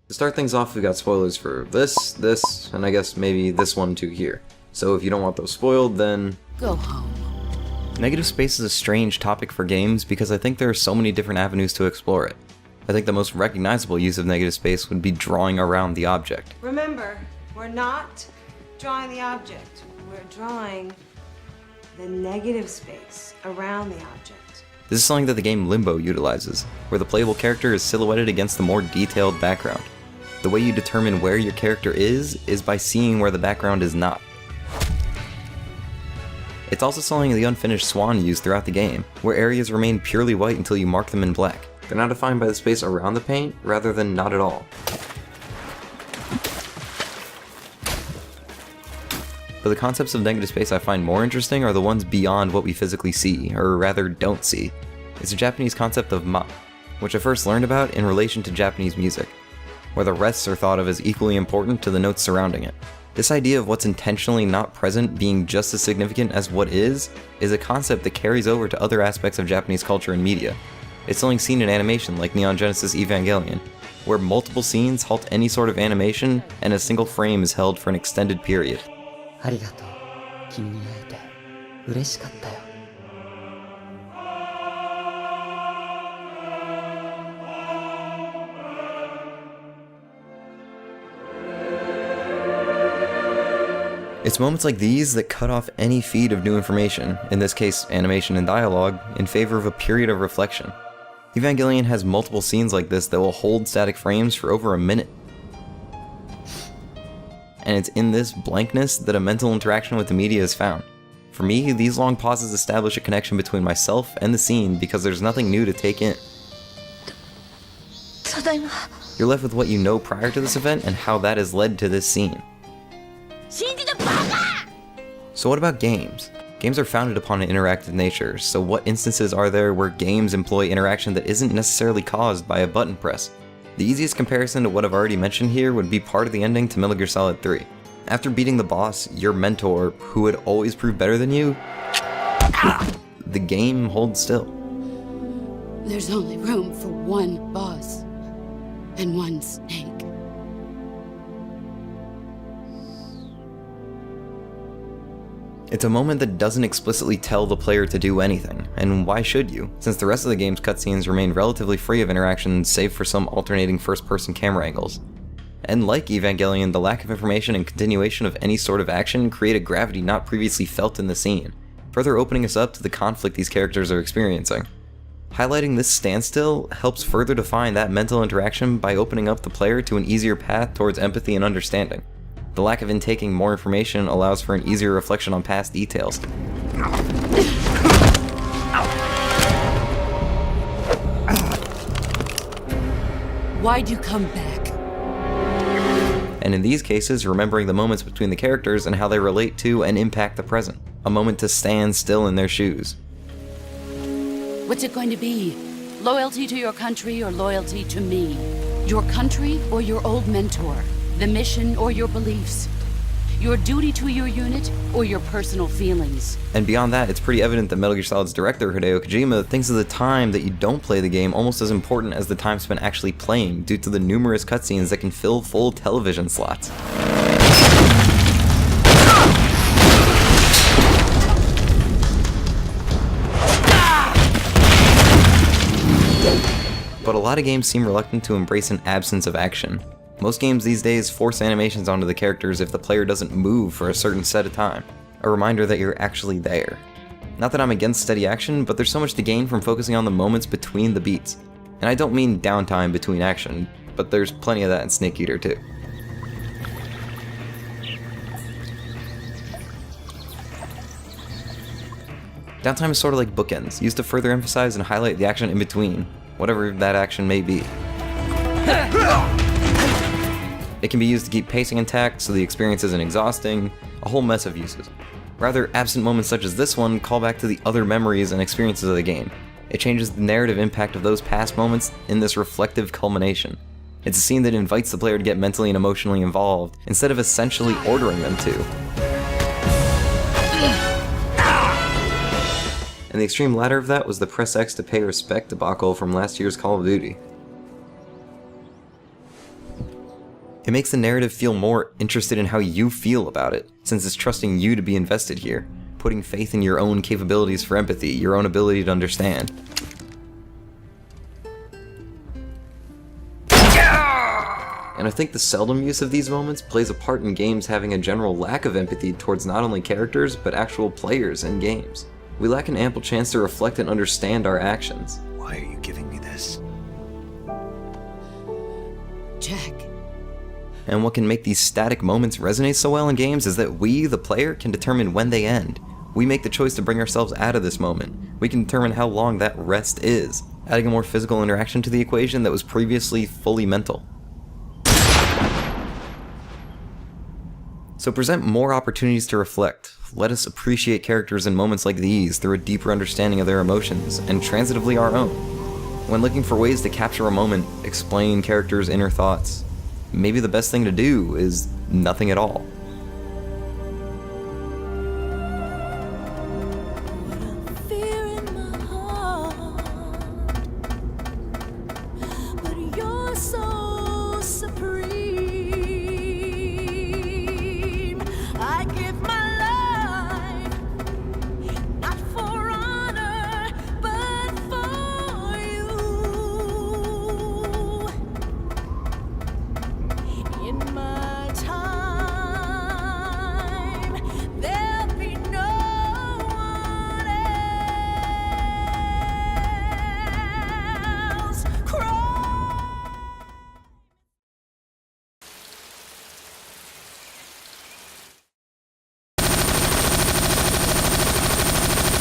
To start things off, we got spoilers for this, and I guess maybe this one too here. So if you don't want those spoiled, then go home. Negative space is a strange topic for games because I think there are so many different avenues to explore it. I think the most recognizable use of negative space would be drawing around the object. Remember, we're not drawing the object. We're drawing the negative space around the object. This is something that the game Limbo utilizes, where the playable character is silhouetted against the more detailed background. The way you determine where your character is by seeing where the background is not. It's also something the Unfinished Swan used throughout the game, where areas remain purely white until you mark them in black. They're not defined by the space around the paint, rather than not at all. But the concepts of negative space I find more interesting are the ones beyond what we physically see, or rather don't see. It's a Japanese concept of ma, which I first learned about in relation to Japanese music, where the rests are thought of as equally important to the notes surrounding it. This idea of what's intentionally not present being just as significant as what is a concept that carries over to other aspects of Japanese culture and media. It's something seen in animation like Neon Genesis Evangelion, where multiple scenes halt any sort of animation and a single frame is held for an extended period. It's moments like these that cut off any feed of new information, in this case animation and dialogue, in favor of a period of reflection. Evangelion has multiple scenes like this that will hold static frames for over a minute. And it's in this blankness that a mental interaction with the media is found. For me, these long pauses establish a connection between myself and the scene because there's nothing new to take in. You're left with what you know prior to this event and how that has led to this scene. So what about games? Games are founded upon an interactive nature, so what instances are there where games employ interaction that isn't necessarily caused by a button press? The easiest comparison to what I've already mentioned here would be part of the ending to Metal Gear Solid 3. After beating the boss, your mentor, who had always proved better than you, the game holds still. There's only room for one boss and one snake. It's a moment that doesn't explicitly tell the player to do anything, and why should you, since the rest of the game's cutscenes remain relatively free of interaction save for some alternating first-person camera angles. And like Evangelion, the lack of information and continuation of any sort of action create a gravity not previously felt in the scene, further opening us up to the conflict these characters are experiencing. Highlighting this standstill helps further define that mental interaction by opening up the player to an easier path towards empathy and understanding. The lack of intaking more information allows for an easier reflection on past details. Why'd you come back? And in these cases, remembering the moments between the characters and how they relate to and impact the present. A moment to stand still in their shoes. What's it going to be? Loyalty to your country or loyalty to me? Your country or your old mentor? The mission or your beliefs? Your duty to your unit or your personal feelings? And beyond that, it's pretty evident that Metal Gear Solid's director, Hideo Kojima, thinks of the time that you don't play the game almost as important as the time spent actually playing, due to the numerous cutscenes that can fill full television slots. But a lot of games seem reluctant to embrace an absence of action. Most games these days force animations onto the characters if the player doesn't move for a certain set of time, a reminder that you're actually there. Not that I'm against steady action, but there's so much to gain from focusing on the moments between the beats. And I don't mean downtime between action, but there's plenty of that in Snake Eater too. Downtime is sort of like bookends, used to further emphasize and highlight the action in between, whatever that action may be. It can be used to keep pacing intact so the experience isn't exhausting, a whole mess of uses. Rather, absent moments such as this one call back to the other memories and experiences of the game. It changes the narrative impact of those past moments in this reflective culmination. It's a scene that invites the player to get mentally and emotionally involved, instead of essentially ordering them to. And the extreme latter of that was the press X to pay respect debacle from last year's Call of Duty. It makes the narrative feel more interested in how you feel about it, since it's trusting you to be invested here, putting faith in your own capabilities for empathy, your own ability to understand. And I think the seldom use of these moments plays a part in games having a general lack of empathy towards not only characters, but actual players in games. We lack an ample chance to reflect and understand our actions. Why are you giving me this? Jack. And what can make these static moments resonate so well in games is that we, the player, can determine when they end. We make the choice to bring ourselves out of this moment. We can determine how long that rest is, adding a more physical interaction to the equation that was previously fully mental. So present more opportunities to reflect. Let us appreciate characters in moments like these through a deeper understanding of their emotions, and transitively our own. When looking for ways to capture a moment, explain characters' inner thoughts, maybe the best thing to do is nothing at all.